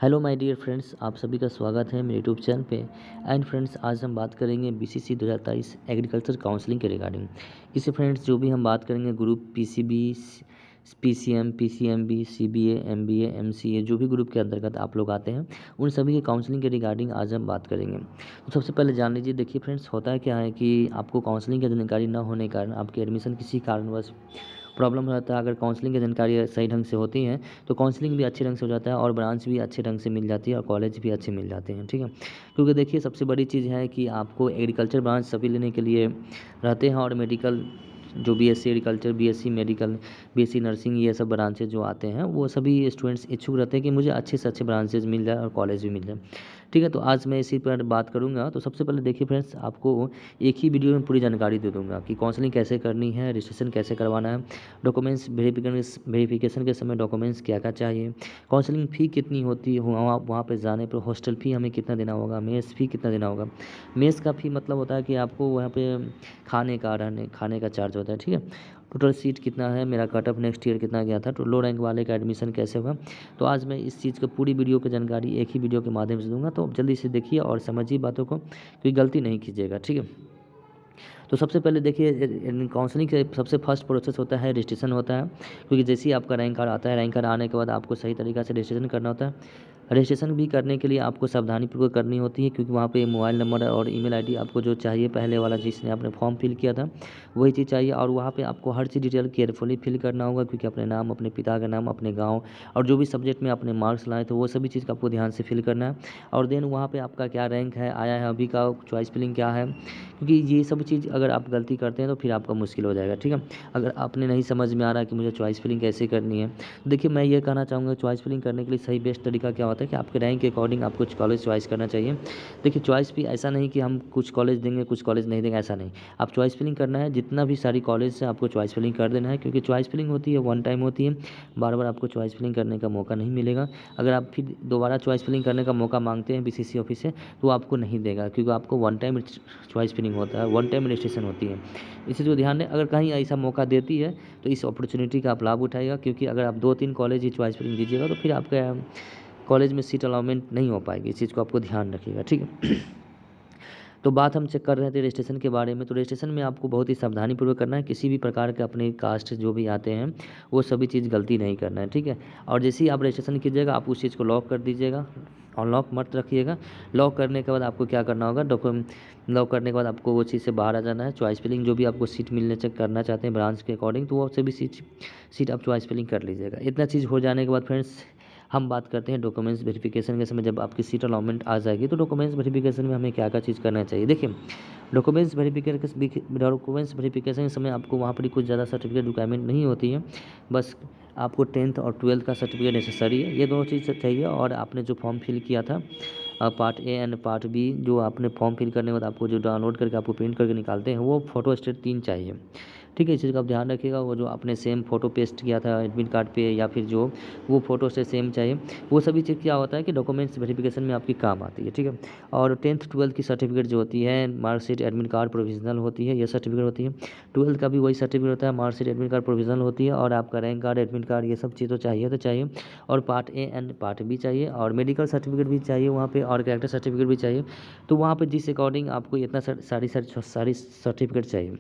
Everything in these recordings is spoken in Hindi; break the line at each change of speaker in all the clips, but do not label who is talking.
हेलो माय डियर फ्रेंड्स, आप सभी का स्वागत है मेरे यूट्यूब चैनल पे। एंड फ्रेंड्स, आज हम बात करेंगे बीसीसी 2023 एग्रीकल्चर काउंसलिंग के रिगार्डिंग। इससे फ्रेंड्स जो भी हम बात करेंगे group PCB, PCM, PCMB, CBA, MBA, MCA, जो भी ग्रुप के अंतर्गत आप लोग आते हैं उन सभी के काउंसलिंग के रिगार्डिंग आज हम बात करेंगे। तो सबसे पहले जान लीजिए, देखिए फ्रेंड्स, होता है क्या है कि आपको काउंसलिंग की जानकारी न होने के कारण आपकी एडमिशन किसी कारणवश प्रॉब्लम रहता है। अगर काउंसलिंग की जानकारी सही ढंग से होती है तो काउंसलिंग भी अच्छे ढंग से हो जाता है और ब्रांच भी अच्छे ढंग से मिल जाती है और कॉलेज भी अच्छे मिल जाते हैं, ठीक है। क्योंकि देखिए सबसे बड़ी चीज़ है कि आपको एग्रीकल्चर ब्रांच सभी लेने के लिए रहते हैं और मेडिकल जो BSc agriculture, BSc medical, BSc nursing, ये सब ब्रांचेज जो आते हैं वो सभी स्टूडेंट्स इच्छुक रहते हैं कि मुझे अच्छे से अच्छे ब्रांचेज मिल जाए और कॉलेज भी मिल जाए, ठीक है। तो आज मैं इसी पर बात करूंगा। तो सबसे पहले देखिए फ्रेंड्स, आपको एक ही वीडियो में पूरी जानकारी दे दूंगा कि काउंसलिंग कैसे करनी है, रजिस्ट्रेशन कैसे करवाना है, डॉक्यूमेंट्स वेरिफिकेशन के समय डॉक्यूमेंट्स क्या क्या चाहिए, काउंसलिंग फ़ी कितनी होती है, वहाँ पे जाने पर हॉस्टल फ़ी हमें कितना देना होगा, मेस फ़ी कितना देना होगा। मेस का फ़ी मतलब होता है कि आपको वहाँ पे खाने का चार्ज होता है, ठीक है। टोटल सीट कितना है, मेरा कट ऑफ नेक्स्ट ईयर कितना गया था, तो लो रैंक वाले का एडमिशन कैसे होगा। तो आज मैं इस चीज़ का पूरी वीडियो की जानकारी एक ही वीडियो के माध्यम से दूंगा। तो जल्दी से देखिए और समझिए बातों को, कोई गलती नहीं कीजिएगा, ठीक है। तो सबसे पहले देखिए काउंसलिंग के सबसे फर्स्ट प्रोसेस होता है रजिस्ट्रेशन होता है। क्योंकि जैसे ही आपका रैंक कार्ड आता है, रैंक कार्ड आने के बाद आपको सही तरीक़ा से रजिस्ट्रेशन करना होता है। रजिस्ट्रेशन भी करने के लिए आपको सावधानीपूर्वक करनी होती है, क्योंकि वहाँ पे मोबाइल नंबर और ईमेल आईडी आपको जो चाहिए, पहले वाला जिसने आपने फॉर्म फिल किया था वही चीज़ चाहिए। और वहाँ पे आपको हर चीज़ डिटेल केयरफुली फिल करना होगा, क्योंकि अपने नाम, अपने पिता का नाम, अपने गाँव और जो भी सब्जेक्ट में अपने मार्क्स लाए तो वो सभी चीज़ का आपको ध्यान से फिल करना है। और देन वहाँ पे आपका क्या रैंक है, आया है अभी का, चॉइस फिलिंग क्या है, क्योंकि ये सब चीज़ अगर आप गलती करते हैं तो फिर आपका मुश्किल हो जाएगा, ठीक है। अगर आपने नहीं समझ में आ रहा कि मुझे चॉइस फिलिंग कैसे करनी है, देखिए मैं ये कहना चाहूँगा चॉइस फिलिंग करने के लिए सही बेस्ट तरीका क्या होता है कि आपके रैंक के अकॉर्डिंग आपको कॉलेज चॉइस करना चाहिए। देखिए चॉइस भी ऐसा नहीं कि हम कुछ कॉलेज देंगे कुछ कॉलेज नहीं देंगे, ऐसा नहीं। आप चॉइस फिलिंग करना है, जितना भी सारी कॉलेज से आपको चॉइस फिलिंग कर देना है, क्योंकि चॉइस फिलिंग होती है वन टाइम होती है, बार बार आपको चॉइस फिलिंग करने का मौका नहीं मिलेगा। अगर आप फिर दोबारा चॉइस फिलिंग करने का मौका मांगते हैं बीसीसी ऑफिस से तो आपको नहीं देगा, क्योंकि आपको वन टाइम चॉइस फिलिंग होता है, वन टाइम रजिस्ट्रेशन होती है। इस चीज़ को ध्यान दें, अगर कहीं ऐसा मौका देती है तो इस अपॉर्चुनिटी का आप लाभ उठाइएगा, क्योंकि अगर आप 2-3 कॉलेज ही चॉइस फिलिंग दीजिएगा तो फिर आपका कॉलेज में सीट अलाउमेंट नहीं हो पाएगी। इस चीज़ को आपको ध्यान रखिएगा, ठीक है। तो बात हम चेक कर रहे थे रजिस्ट्रेशन के बारे में। तो रजिस्ट्रेशन में आपको बहुत ही सावधानीपूर्वक करना है, किसी भी प्रकार के अपने कास्ट जो भी आते हैं वो सभी चीज़ गलती नहीं करना है, ठीक है। और जैसे ही आप रजिस्ट्रेशन कीजिएगा आप उस चीज़ को लॉक कर दीजिएगा और लॉक मत रखिएगा। लॉक करने के बाद आपको क्या करना होगा, लॉक करने के बाद आपको वो चीज़ से बाहर आ जाना है। चॉइस फिलिंग जो भी आपको सीट मिलने चेक करना चाहते हैं ब्रांच के अकॉर्डिंग, तो वो सभी सीट आप चॉइस फिलिंग कर लीजिएगा। इतना चीज़ हो जाने के बाद फ्रेंड्स, हम बात करते हैं डॉक्यूमेंट्स वेरिफिकेशन के समय। जब आपकी सीट अलॉटमेंट आ जाएगी तो डॉक्यूमेंट्स वेरिफिकेशन में हमें क्या क्या चीज़ करना चाहिए। देखिए डॉक्यूमेंट्स वेरिफिकेशन के समय आपको वहाँ पर कुछ ज़्यादा सर्टिफिकेट रिक्वायरमेंट नहीं होती है, बस आपको 10th और 12th का सर्टिफिकेट नेसेसरी है, ये दोनों चीज़ चाहिए। और आपने जो फॉर्म फिल किया था part A and part B, जो आपने फॉर्म फिल करने के बाद आपको जो डाउनलोड करके आपको प्रिंट करके निकालते हैं वो फोटो स्टेट 3 चाहिए, ठीक है। इस चीज़ का आप ध्यान रखिएगा। वो जो आपने सेम फ़ोटो पेस्ट किया था एडमिट कार्ड पे या फिर जो वो फ़ोटो से सेम चाहिए। वो सभी चीज़ क्या होता है कि डॉक्यूमेंट्स वेरिफिकेशन में आपकी काम आती है, ठीक है। और 10th 12th की सर्टिफिकेट जो होती है, मार्कशीट, एडमिट कार्ड, प्रोविजनल होती है, ये सर्टिफिकेट होती है। 12th का भी वही सर्टिफिकेट होता है, मार्कशीट, एडमिट कार्ड, प्रोविजनल होती है। और आपका रैंक कार्ड, एडमिट कार्ड, ये सब चीज़ तो चाहिए तो चाहिए। और part A and part B चाहिए, और मेडिकल सर्टिफिकेट भी चाहिए वहाँ पे, और कैरेक्टर सर्टिफिकेट भी चाहिए। तो वहाँ पे जिस अकॉर्डिंग आपको इतना सारी सर्टिफिकेट चाहिए।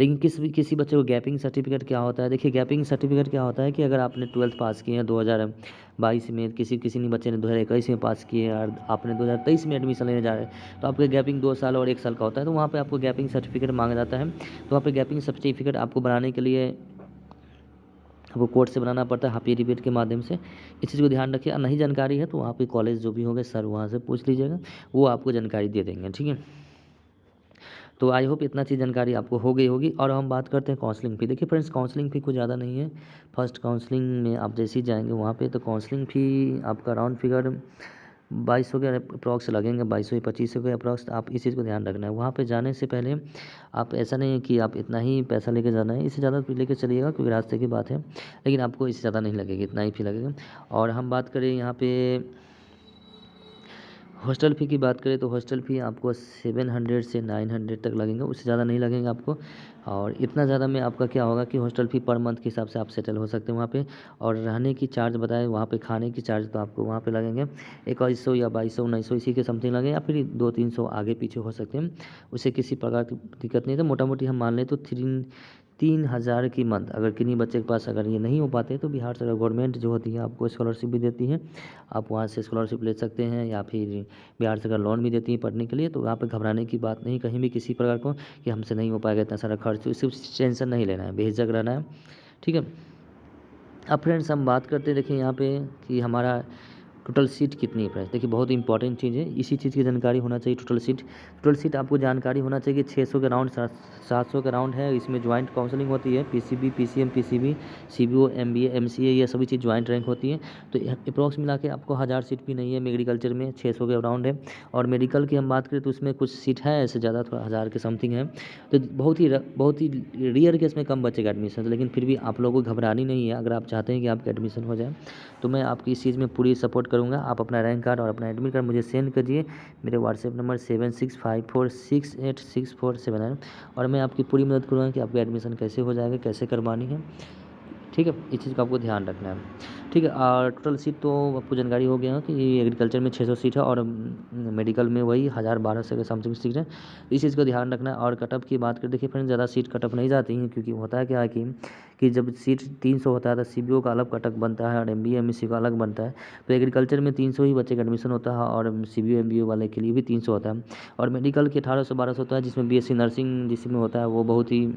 लेकिन किसी बच्चे को गैपिंग सर्टिफिकेट क्या होता है, देखिए गैपिंग सर्टिफिकेट क्या होता है कि अगर आपने 12th पास किए हैं 2022 में, किसी ने बच्चे ने 2021 में पास किए और आपने 2023 में एडमिशन लेने जा रहे हैं, तो आपका गैपिंग 2 साल और 1 साल का होता है। तो वहाँ पे आपको गैपिंग सर्टिफिकेट मांगा जाता है। तो वहाँ पे गैपिंग सर्टिफिकेट आपको बनाने के लिए आपको कोर्ट से बनाना पड़ता है, एफिडेविट के माध्यम से। इस चीज़ को ध्यान रखिए। नहीं जानकारी है तो वहाँ पे कॉलेज जो भी होंगे सर, वहाँ से पूछ लीजिएगा, वो आपको जानकारी दे देंगे, ठीक है। तो आई होप इतना चीज़ जानकारी आपको हो गई होगी। और हम बात करते हैं काउंसलिंग फ़ी। देखिए फ्रेंड्स, काउंसलिंग फ़ी कुछ ज़्यादा नहीं है। फर्स्ट काउंसलिंग में आप जैसे ही जाएंगे वहाँ पे, तो काउंसलिंग फ़ी आपका राउंड फिगर 2200 के अप्रॉक्स लगेंगे, 2200 या 2500 के अप्रॉक्स। आप इस चीज़ को ध्यान रखना है। वहाँ पे जाने से पहले आप, ऐसा नहीं है कि आप इतना ही पैसा लेके जाना है, इससे ज़्यादा लेके चलिएगा क्योंकि रास्ते की बात है, लेकिन आपको इससे ज़्यादा नहीं लगेगी, इतना ही फ़ी लगेगा। और हम बात करें यहाँ पे हॉस्टल फ़ी की बात करें तो हॉस्टल फ़ी आपको 700 से 900 तक लगेंगे, उससे ज़्यादा नहीं लगेंगे आपको। और इतना ज़्यादा में आपका क्या होगा कि हॉस्टल फ़ी पर मंथ के हिसाब से आप सेटल हो सकते हैं वहाँ पे। और रहने की चार्ज बताएँ, वहाँ पे खाने की चार्ज तो आपको वहाँ पे लगेंगे 2100 या 2200 1900 इसी के समथिंग लगेंगे, या फिर 200-300 आगे पीछे हो सकते हैं। उससे किसी प्रकार की दिक्कत नहीं है। तो मोटा-मोटी हम मान लें तो 3,000 की मंथ, अगर किन्हीं बच्चे के पास अगर ये नहीं हो पाते तो बिहार सरकार गवर्नमेंट जो होती है आपको स्कॉलरशिप भी देती है। आप वहाँ से स्कॉलरशिप ले सकते हैं, या फिर बिहार सरकार लोन भी देती है पढ़ने के लिए। तो वहाँ पे घबराने की बात नहीं कहीं भी किसी प्रकार को कि हमसे नहीं हो पाएगा इतना सारा खर्च, तो सिर्फ टेंशन नहीं लेना है, बेझिझक रहना है। ठीक है। अब फ्रेंड्स हम बात करते हैं, देखिए यहाँ पे कि हमारा टोटल सीट कितनी है फ्रेंड्स। देखिए बहुत इंपॉर्टेंट चीज़ है, इसी चीज़ की जानकारी होना चाहिए। टोटल सीट आपको जानकारी होना चाहिए कि 600 के राउंड 700 के राउंड है। इसमें ज्वाइंट काउंसलिंग होती है, PCB PCM PCB CBO MBA MCA, ये सभी चीज़ ज्वाइंट रैंक होती है। तो अप्रॉक्स मिला के आपको 1000 सीट भी नहीं है, एग्रीकल्चर में 600 के राउंड है। और मेडिकल की हम बात करें तो उसमें कुछ सीट है ऐसे ज़्यादा, थोड़ा 1000 के समथिंग है। तो बहुत ही रेयर केस में कम बचेगा एडमिशन, लेकिन फिर भी आप लोगों को घबरानी नहीं है। अगर आप चाहते हैं कि आपका एडमिशन हो जाए तो मैं आपकी इस चीज़ में पूरी सपोर्ट करूँगा। आप अपना रैंक कार्ड और अपना एडमिट कार्ड मुझे सेंड कीजिए। मेरे व्हाट्सएप नंबर 7654686479, और मैं आपकी पूरी मदद करूँगा कि आपका एडमिशन कैसे हो जाएगा, कैसे करवानी है। ठीक है, इस चीज़ का आपको ध्यान रखना है। ठीक है, और टोटल सीट तो आपको जानकारी हो गया कि एग्रीकल्चर में 600 सीट है, और मेडिकल में वही 1000-1200 के समथिंग सीट है। इस चीज़ का ध्यान रखना है। और कट ऑफ की बात करें, देखिए फ्रेंड्स ज़्यादा सीट कट ऑफ नहीं जाती हैं, क्योंकि होता है क्या है कि जब सीट 300 होता है तो सीबीओ का अलग कट ऑफ बनता है और एमबीए एमएससी का अलग बनता है। तो एग्रीकल्चर में 300 ही बच्चे का एडमिशन होता है, और सीबीओ एमबीए वाले के लिए भी 300 होता है। और मेडिकल के 1800-1200 होता है, जिसमें बीएससी नर्सिंग जिसमें होता है, वो बहुत ही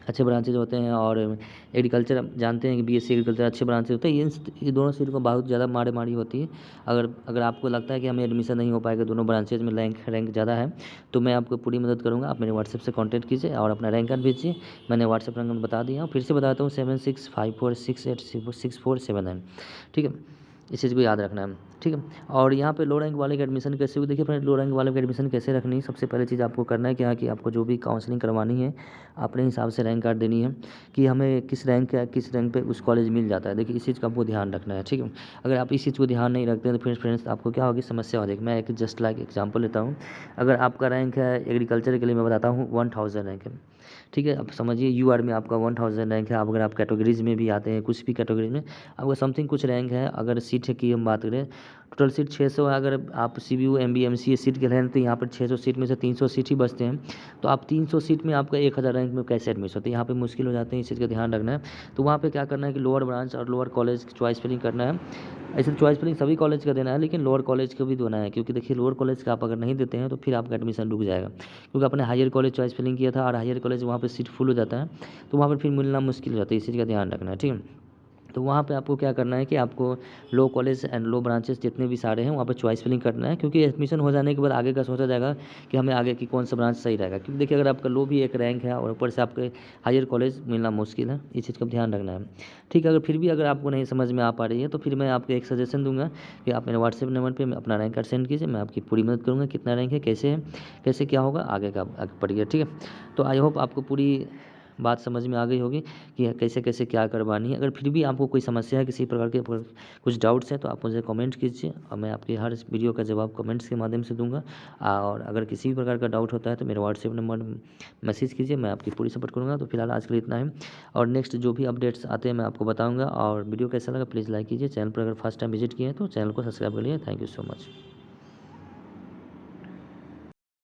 अच्छे ब्रांचेज होते हैं। और एग्रीकल्चर आप जानते हैं कि बीएससी एग्रीकल्चर अच्छे ब्रांचेज होते हैं। ये दोनों सीट को बहुत ज़्यादा मारी होती है। अगर अगर आपको लगता है कि हमें एडमिशन नहीं हो पाएगा, दोनों ब्रांचेज में रैंक ज़्यादा है, तो मैं आपको पूरी मदद करूँगा। आप मेरे व्हाट्सएप से कॉन्टैक्ट कीजिए और अपना रैंक कार्ड भेजिए। मैंने व्हाट्सएप नंबर बता दिया हूँ, फिर से बताता हूँ 7654686479। ठीक है, इस चीज़ को याद रखना है। ठीक है। और यहाँ पे लो रैंक वाले का एडमिशन कैसे हुई, देखिए फ्रेंड, लो रैंक वाले का एडमिशन कैसे रखनी है। सबसे पहले चीज़ आपको करना है क्या कि आपको जो भी काउंसलिंग करवानी है अपने हिसाब से रैंक कार्ड देनी है कि हमें किस रैंक पे उस कॉलेज मिल जाता है। देखिए इस चीज़ का आपको ध्यान रखना है। ठीक है, अगर आप इस चीज़ को ध्यान नहीं रखते हैं तो फिर फ्रेंड्स आपको क्या होगी, समस्या हो जाएगी। मैं एक जस्ट लाइक एग्जांपल लेता हूँ। अगर आपका रैंक है एग्रीकल्चर के लिए, मैं बताता हूँ 1000 रैंक है। ठीक है, अब समझिए यूआर में आपका 1000 रैंक है। आप अगर आप कैटेगरीज में भी आते हैं, कुछ भी कैटेगरी में आपका समथिंग कुछ रैंक है। अगर सीट की हम बात करें, टोटल सीट 600 है। अगर आप सीबीयू एमबी एमसीए सीट के हैं तो यहाँ पर 600 सीट में से 300 सीट ही बचते हैं। तो आप 300 सीट में आपका 1000 रैंक में कैसे एडमिशन होते हैं, यहाँ पे मुश्किल हो जाते हैं। इस चीज़ का ध्यान रखना है। तो वहाँ पे क्या करना है कि लोअर ब्रांच और लोअर कॉलेज की चॉइस फिलिंग करना है। ऐसे चॉइस फिलिंग सभी कॉलेज का देना है, लेकिन लोअर कॉलेज को भी देना है, क्योंकि देखिए लोअर कॉलेज का आप अगर नहीं देते हैं तो फिर आपका एडमिशन रुक जाएगा। क्योंकि आपने हायर कॉलेज चॉइस फिलिंग किया था और हायर कॉलेज वहाँ पे सीट फुल हो जाता है, तो वहाँ पर फिर मिलना मुश्किल हो जाता है। इस चीज़ का ध्यान रखना है। ठीक है, तो वहाँ पे आपको क्या करना है कि आपको लो कॉलेज एंड लो ब्रांचेस जितने भी सारे हैं वहाँ पे चॉइस फिलिंग करना है, क्योंकि एडमिशन हो जाने के बाद आगे का सोचा जाएगा कि हमें आगे की कौन सा ब्रांच सही रहेगा। क्योंकि देखिए अगर आपका लो भी एक रैंक है और ऊपर से आपके हायर कॉलेज मिलना मुश्किल है, इस चीज़ का ध्यान रखना है। ठीक है, अगर फिर भी अगर आपको नहीं समझ में आ पा रही है तो फिर मैं आपको एक सजेशन दूंगा कि आप मेरे व्हाट्सएप नंबर पर अपना रैंक कार्ड सेंड कीजिए। मैं आपकी पूरी मदद करूँगा, कितना रैंक है, कैसे क्या होगा आगे का आगे पढ़िए। ठीक है, तो आई होप आपको पूरी बात समझ में आ गई होगी कि कैसे कैसे क्या करवानी है। अगर फिर भी आपको कोई समस्या है, किसी प्रकार के कुछ डाउट्स हैं, तो आप मुझे कमेंट कीजिए और मैं आपके हर वीडियो का जवाब कमेंट्स के माध्यम से दूंगा। और अगर किसी भी प्रकार का डाउट होता है तो मेरे व्हाट्सएप नंबर मैसेज कीजिए, मैं आपकी पूरी सपोर्ट करूँगा। तो फिलहाल आज के लिए इतना है, और नेक्स्ट जो भी अपडेट्स आते हैं मैं आपको बताऊँगा। और वीडियो कैसा लगा प्लीज़ लाइक कीजिए। चैनल पर अगर फर्स्ट टाइम विजिट किए हैं तो चैनल को सब्सक्राइब कर लीजिए। Thank you so much.